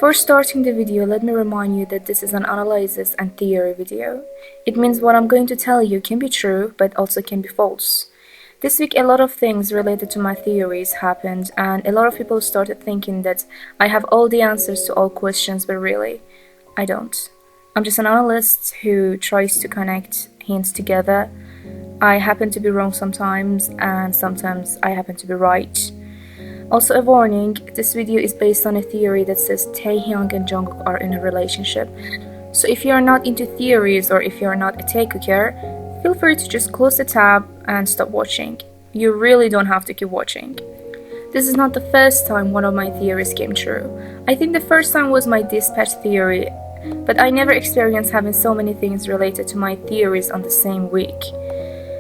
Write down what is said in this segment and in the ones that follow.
Before starting the video, let me remind you that this is an analysis and theory video. It means what I'm going to tell you can be true, but also can be false. This week a lot of things related to my theories happened, and a lot of people started thinking that I have all the answers to all questions, but really, I don't. I'm just an analyst who tries to connect hints together. I happen to be wrong sometimes, and sometimes I happen to be right. Also a warning, this video is based on a theory that says Taeyong and Jungkook are in a relationship. So if you are not into theories or if you are not a taekooker, feel free to just close the tab and stop watching. You really don't have to keep watching. This is not the first time one of my theories came true. I think the first time was my dispatch theory, but I never experienced having so many things related to my theories on the same week.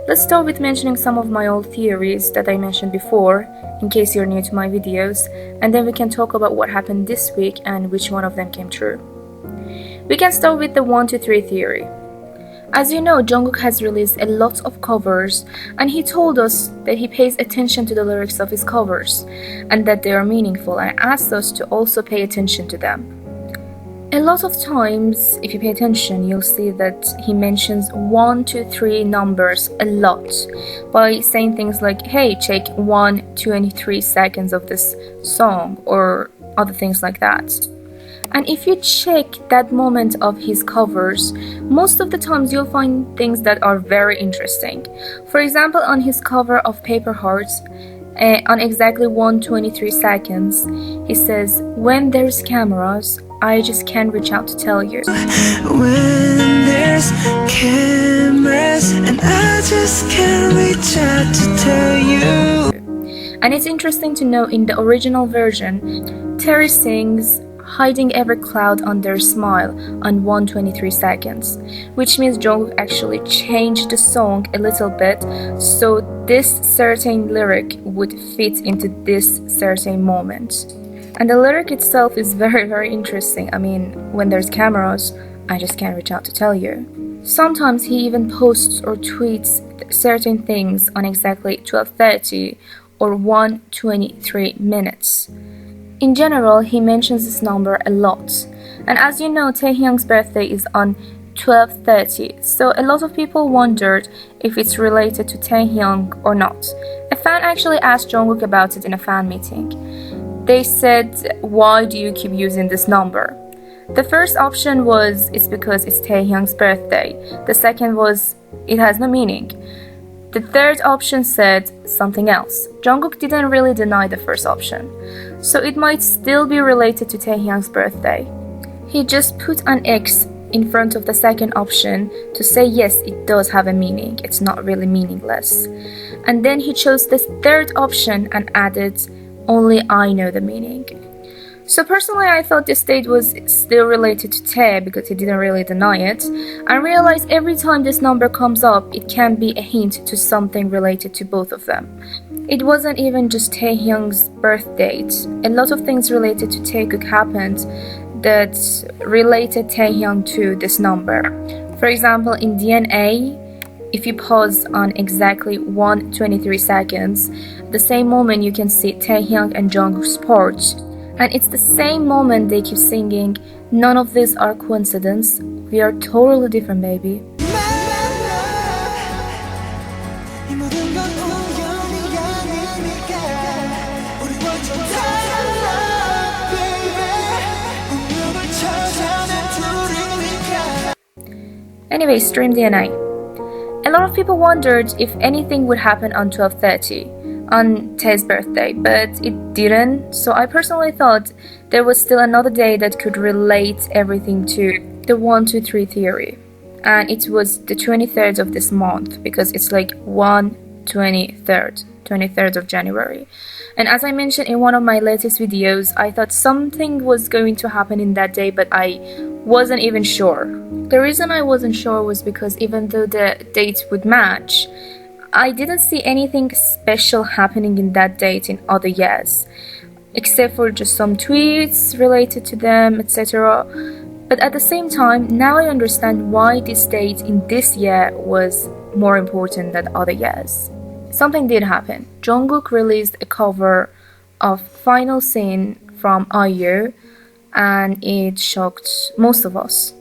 Let's start with mentioning some of my old theories that I mentioned before, in case you're new to my videos, and then we can talk about what happened this week and which one of them came true. We can start with the 1, 2, 3 theory. As you know, Jungkook has released a lot of covers, and he told us that he pays attention to the lyrics of his covers, and that they are meaningful, and asked us to also pay attention to them. A lot of times, if you pay attention, you'll see that he mentions 1, 2, 3 numbers a lot by saying things like, hey, check 1:23 seconds of this song, or other things like that. And if you check that moment of his covers, most of the times you'll find things that are very interesting. For example, on his cover of Paper Hearts, on exactly 1:23 seconds, he says, when there's cameras, I just can't reach out to tell you. When there's cameras and I just can't reach out to tell you. And it's interesting to know in the original version, Terry sings hiding every cloud under a smile on 1:23 seconds, which means Jungkook actually changed the song a little bit so this certain lyric would fit into this certain moment. And the lyric itself is very interesting. I mean, when there's cameras, I just can't reach out to tell you. Sometimes he even posts or tweets certain things on exactly 12:30 or 1:23 minutes. In general, he mentions this number a lot. And as you know, Taehyung's birthday is on 12:30, so a lot of people wondered if it's related to Taehyung or not. A fan actually asked Jungkook about it in a fan meeting. They said, why do you keep using this number? The first option was, it's because it's Taehyung's birthday. The second was, it has no meaning. The third option said something else. Jungkook didn't really deny the first option, so it might still be related to Taehyung's birthday. He just put an X in front of the second option to say yes, it does have a meaning, it's not really meaningless. And then he chose this third option and added, only I know the meaning. So personally, I thought this date was still related to Tae because he didn't really deny it. I realized every time this number comes up, it can be a hint to something related to both of them. It wasn't even just Taehyung's birth date. A lot of things related to Taekook happened that related Taehyung to this number. For example, in DNA, if you pause on exactly 1:23 seconds, the same moment you can see Taehyung and Jungkook's porch. And it's the same moment they keep singing, none of these are coincidence, we are totally different, baby. Anyway, stream DNA. A lot of people wondered if anything would happen on 12:30. On Tae's birthday, but it didn't, so I personally thought there was still another day that could relate everything to the 1, 2, 3 theory, and it was the 23rd of this month because it's like 23rd of January. And as I mentioned in one of my latest videos, I thought something was going to happen in that day, but I wasn't even sure. The reason I wasn't sure was because even though the dates would match, I didn't see anything special happening in that date in other years, except for just some tweets related to them, etc. But at the same time, now I understand why this date in this year was more important than other years. Something did happen. Jungkook released a cover of Final Scene from IU, and it shocked most of us.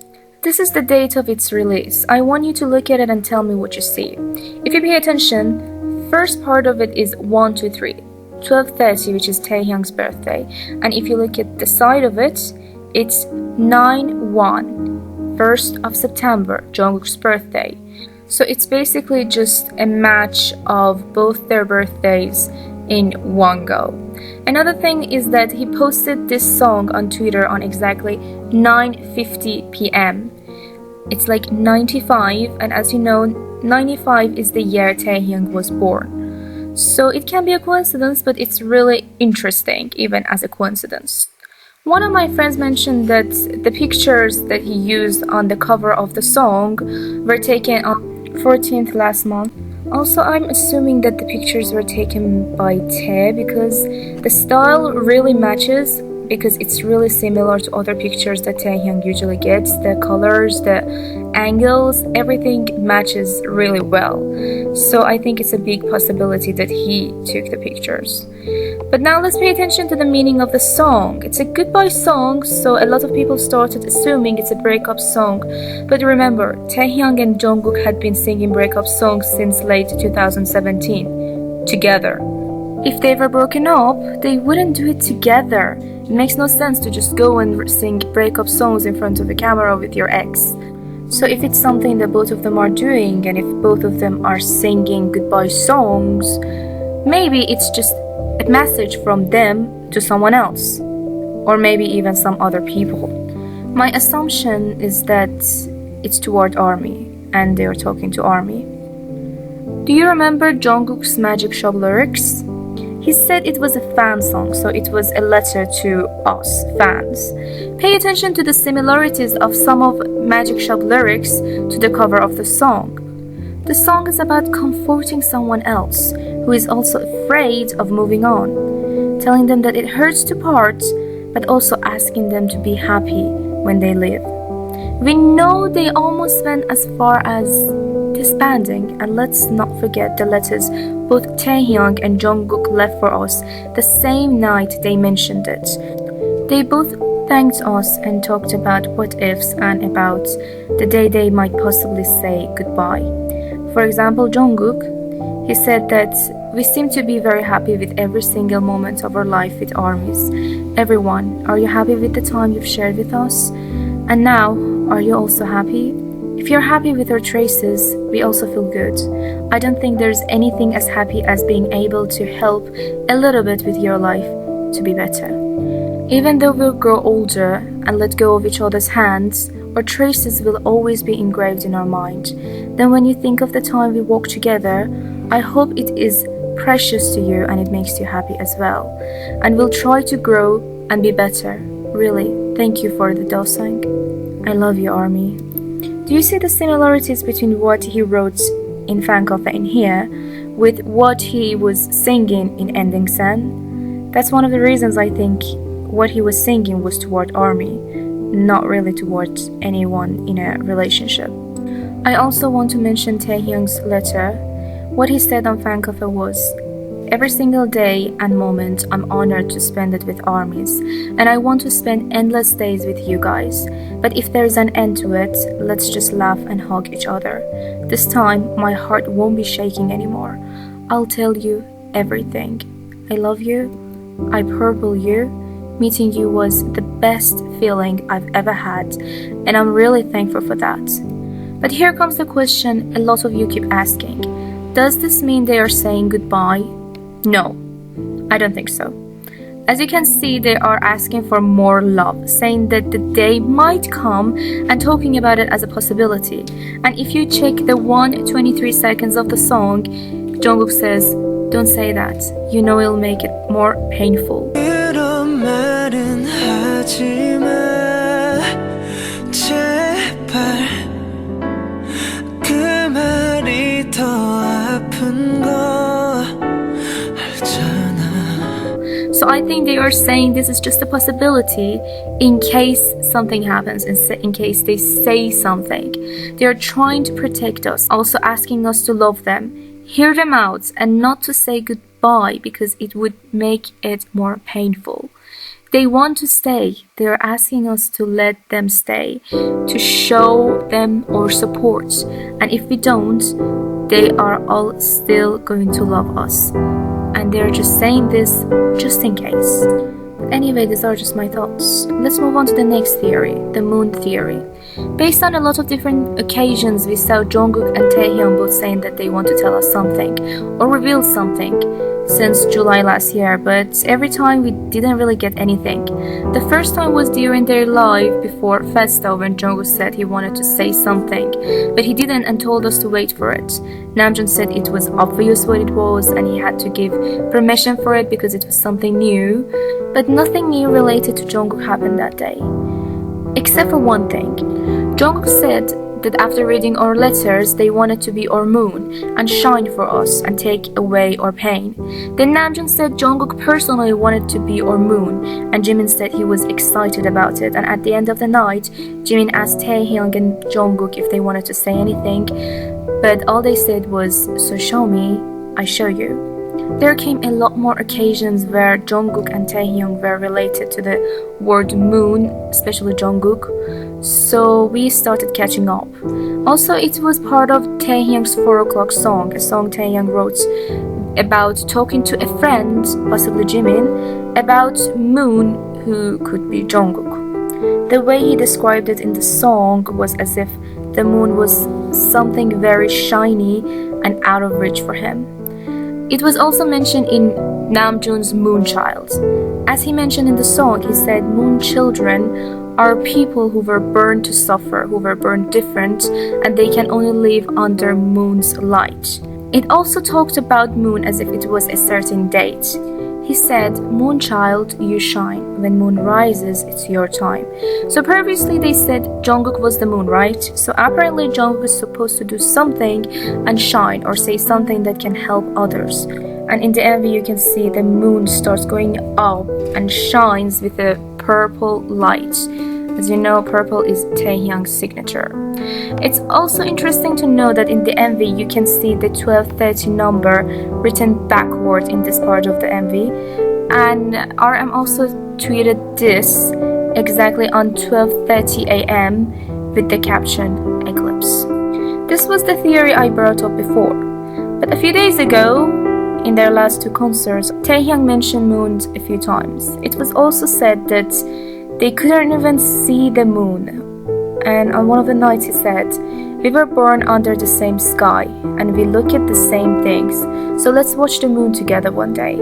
This is the date of its release. I want you to look at it and tell me what you see. If you pay attention, first part of it is 1, 2, 3, 12:30, which is Taehyung's birthday. And if you look at the side of it, it's 9/1, 1st of September, Jungkook's birthday. So it's basically just a match of both their birthdays in one go. Another thing is that he posted this song on Twitter on exactly 9:50 p.m. It's like 95, and as you know, 95 is the year Taehyung was born. So it can be a coincidence, but it's really interesting, even as a coincidence. One of my friends mentioned that the pictures that he used on the cover of the song were taken on 14th last month. Also, I'm assuming that the pictures were taken by Tae because the style really matches, because it's really similar to other pictures that Taehyung usually gets. The colors, the angles, everything matches really well. So I think it's a big possibility that he took the pictures. But now let's pay attention to the meaning of the song. It's a goodbye song, so a lot of people started assuming it's a breakup song. But remember, Taehyung and Jungkook had been singing breakup songs since late 2017, together. If they were broken up, they wouldn't do it together. It makes no sense to just go and sing breakup songs in front of the camera with your ex. So if it's something that both of them are doing, and if both of them are singing goodbye songs, maybe it's just a message from them to someone else, or maybe even some other people. My assumption is that it's toward ARMY, and they are talking to ARMY. Do you remember Jungkook's Magic Shop lyrics? He said it was a fan song, so it was a letter to us, fans. Pay attention to the similarities of some of Magic Shop lyrics to the cover of the song. The song is about comforting someone else who is also afraid of moving on, telling them that it hurts to part, but also asking them to be happy when they leave. We know they almost went as far as disbanding, and let's not forget the letters both Taehyung and Jungkook left for us the same night they mentioned it. They both thanked us and talked about what ifs and about the day they might possibly say goodbye. For example, Jungkook, he said that we seem to be very happy with every single moment of our life with ARMYs. Everyone, are you happy with the time you've shared with us? And now, are you also happy? If you're happy with our traces, we also feel good. I don't think there's anything as happy as being able to help a little bit with your life to be better. Even though we'll grow older and let go of each other's hands, our traces will always be engraved in our mind. Then when you think of the time we walked together, I hope it is precious to you and it makes you happy as well. And we'll try to grow and be better. Really, thank you for the dosang. I love you, ARMY. Do you see the similarities between what he wrote in vkookv in here with what he was singing in Ending Sen? That's one of the reasons I think what he was singing was toward ARMY, not really towards anyone in a relationship. I also want to mention Taehyung's letter. What he said on vkookv was, every single day and moment I'm honored to spend it with ARMYs, and I want to spend endless days with you guys. But if there's an end to it, let's just laugh and hug each other. This time, my heart won't be shaking anymore. I'll tell you everything. I love you. I purple you. Meeting you was the best feeling I've ever had, and I'm really thankful for that. But here comes the question a lot of you keep asking. Does this mean they are saying goodbye? No, I don't think so. As you can see, they are asking for more love, saying that the day might come and talking about it as a possibility. And if you check the 1:23 seconds of the song, Jungkook says, don't say that. You know it'll make it more painful. So I think they are saying this is just a possibility in case something happens, in case they say something. They are trying to protect us, also asking us to love them, hear them out, and not to say goodbye because it would make it more painful. They want to stay. They're asking us to let them stay, to show them our support. And if we don't, they are all still going to love us. And they're just saying this just in case. But anyway, these are just my thoughts. Let's move on to the next theory, the moon theory. Based on a lot of different occasions, we saw Jungkook and Taehyung both saying that they want to tell us something or reveal something since July last year, but every time we didn't really get anything. The first time was during their live before Festa when Jungkook said he wanted to say something, but he didn't and told us to wait for it. Namjoon said it was obvious what it was and he had to give permission for it because it was something new, but nothing new related to Jungkook happened that day. Except for one thing. Jungkook said that after reading our letters, they wanted to be our moon and shine for us and take away our pain. Then Namjoon said Jungkook personally wanted to be our moon, and Jimin said he was excited about it. And at the end of the night, Jimin asked Taehyung and Jungkook if they wanted to say anything, but all they said was, "So show me, I show you." There came a lot more occasions where Jungkook and Taehyung were related to the word moon, especially Jungkook, so we started catching up. Also, it was part of Taehyung's 4 o'clock song, a song Taehyung wrote about talking to a friend, possibly Jimin, about moon who could be Jungkook. The way he described it in the song was as if the moon was something very shiny and out of reach for him. It was also mentioned in Namjoon's Moonchild. As he mentioned in the song, he said moon children are people who were born to suffer, who were born different, and they can only live under moon's light. It also talked about moon as if it was a certain date. He said, "Moonchild, you shine. When moon rises, it's your time." So previously they said Jungkook was the moon, right? So apparently Jungkook is supposed to do something and shine or say something that can help others. And in the MV you can see the moon starts going up and shines with a purple light. As you know, purple is Taehyung's signature. It's also interesting to know that in the MV you can see the 1230 number written backward in this part of the MV, and RM also tweeted this exactly on 12:30 AM with the caption "Eclipse." This was the theory I brought up before, but a few days ago, in their last 2 concerts, Taehyung mentioned moons a few times. It was also said that they couldn't even see the moon, and on one of the nights he said, "We were born under the same sky and we look at the same things, so let's watch the moon together one day."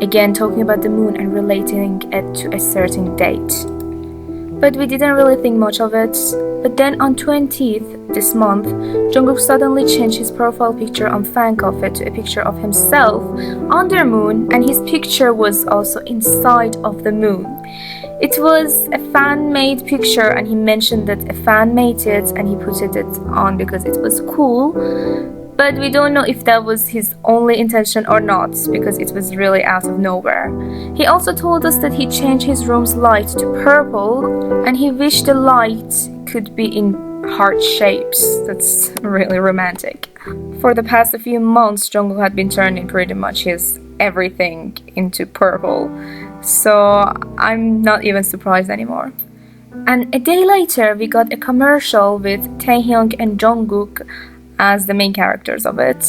Again, talking about the moon and relating it to a certain date. But we didn't really think much of it. But then on 20th this month, Jungkook suddenly changed his profile picture on Fan Cafe to a picture of himself on the moon, and his picture was also inside of the moon. It was a fan-made picture, and he mentioned that a fan made it and he put it on because it was cool. But we don't know if that was his only intention or not, because it was really out of nowhere. He also told us that he changed his room's light to purple, and he wished the light could be in heart shapes. That's really romantic. For the past few months, Jungkook had been turning pretty much his everything into purple, so I'm not even surprised anymore. And a day later, we got a commercial with Taehyung and Jungkook as the main characters of it.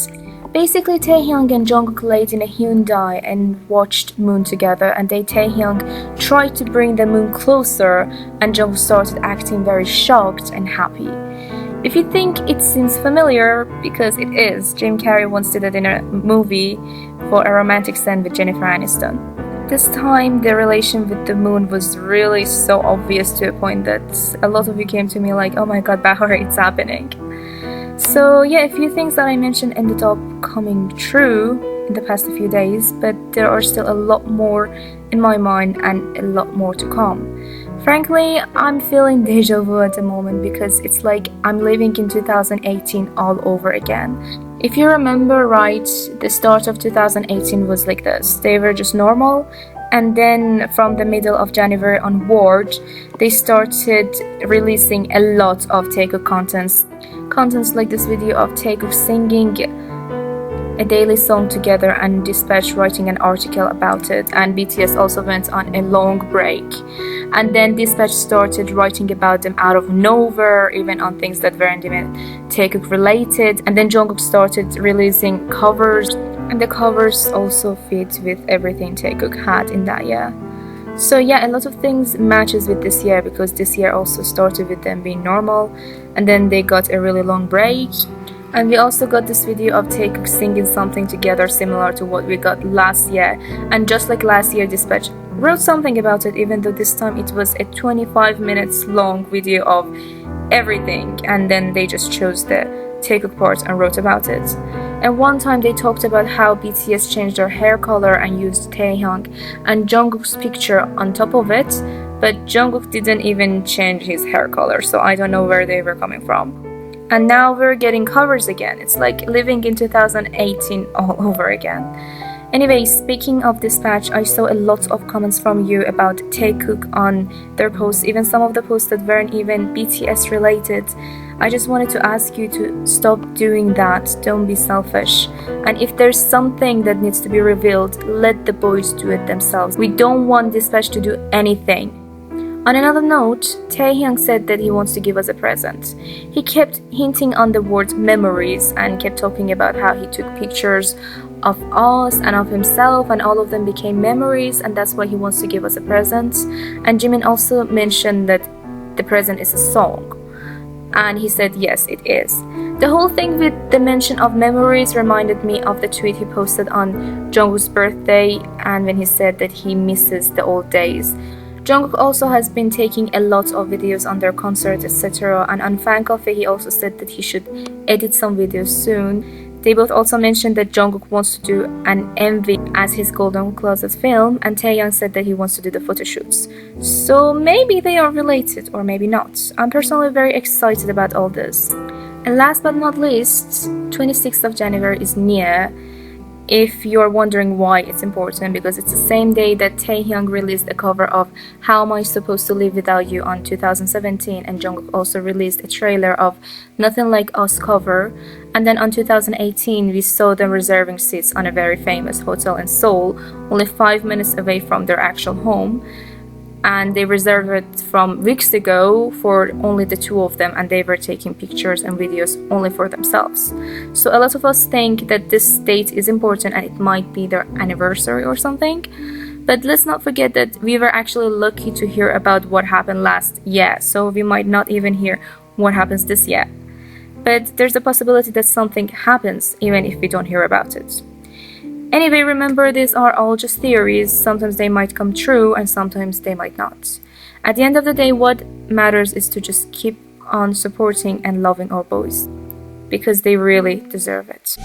Basically, Taehyung and Jungkook laid in a Hyundai and watched moon together, and Taehyung tried to bring the moon closer, and Jungkook started acting very shocked and happy. If you think it seems familiar, because it is, Jim Carrey once did it in a movie for a romantic scene with Jennifer Aniston. This time, the relation with the moon was really so obvious to a point that a lot of you came to me like, "Oh my god, Bahar, it's happening." So yeah, a few things that I mentioned ended up coming true in the past few days, but there are still a lot more in my mind and a lot more to come. Frankly, I'm feeling deja vu at the moment because it's like I'm living in 2018 all over again. If you remember right, the start of 2018 was like this. They were just normal, and then from the middle of January onward, they started releasing a lot of taekook contents like this video of Taekook singing a daily song together and Dispatch writing an article about it, and BTS also went on a long break. And then Dispatch started writing about them out of nowhere, even on things that weren't even Taekook related. And then Jungkook started releasing covers, and the covers also fit with everything Taekook had in that year. So yeah, a lot of things matches with this year, because this year also started with them being normal, and then they got a really long break. And we also got this video of Taekook singing something together similar to what we got last year. And just like last year, Dispatch wrote something about it, even though this time it was a 25 minutes long video of everything, and then they just chose the Taekook part and wrote about it. And one time they talked about how BTS changed their hair color and used Taeyong and Jungkook's picture on top of it, but Jungkook didn't even change his hair color, so I don't know where they were coming from. And now we're getting covers again. It's like living in 2018 all over again. Anyway, speaking of Dispatch, I saw a lot of comments from you about Taekook on their posts, even some of the posts that weren't even BTS related. I just wanted to ask you to stop doing that. Don't be selfish. And if there's something that needs to be revealed, let the boys do it themselves. We don't want Dispatch to do anything. On another note, Taeyong said that he wants to give us a present. He kept hinting on the word memories and kept talking about how he took pictures of us and of himself, and all of them became memories, and that's why he wants to give us a present. And Jimin also mentioned that the present is a song, and he said yes, it is. The whole thing with the mention of memories reminded me of the tweet he posted on Jungkook's birthday, and when he said that he misses the old days. Jungkook also has been taking a lot of videos on their concert, etc. And on Fan Cafe he also said that he should edit some videos soon. They both also mentioned that Jungkook wants to do an MV as his Golden Closet film, and Taeyong said that he wants to do the photo shoots. So maybe they are related, or maybe not. I'm personally very excited about all this. And last but not least, 26th of January is near. If you're wondering why it's important, because it's the same day that Taehyung released a cover of How Am I Supposed to Live Without You on 2017, and Jungkook also released a trailer of Nothing Like Us cover. And then on 2018 we saw them reserving seats on a very famous hotel in Seoul, only 5 minutes away from their actual home. And they reserved it from weeks ago for only the two of them, and they were taking pictures and videos only for themselves. So a lot of us think that this date is important and it might be their anniversary or something. But let's not forget that we were actually lucky to hear about what happened last year, so we might not even hear what happens this year. But there's a possibility that something happens even if we don't hear about it. Anyway, remember, these are all just theories. Sometimes they might come true and sometimes they might not. At the end of the day, what matters is to just keep on supporting and loving our boys, because they really deserve it.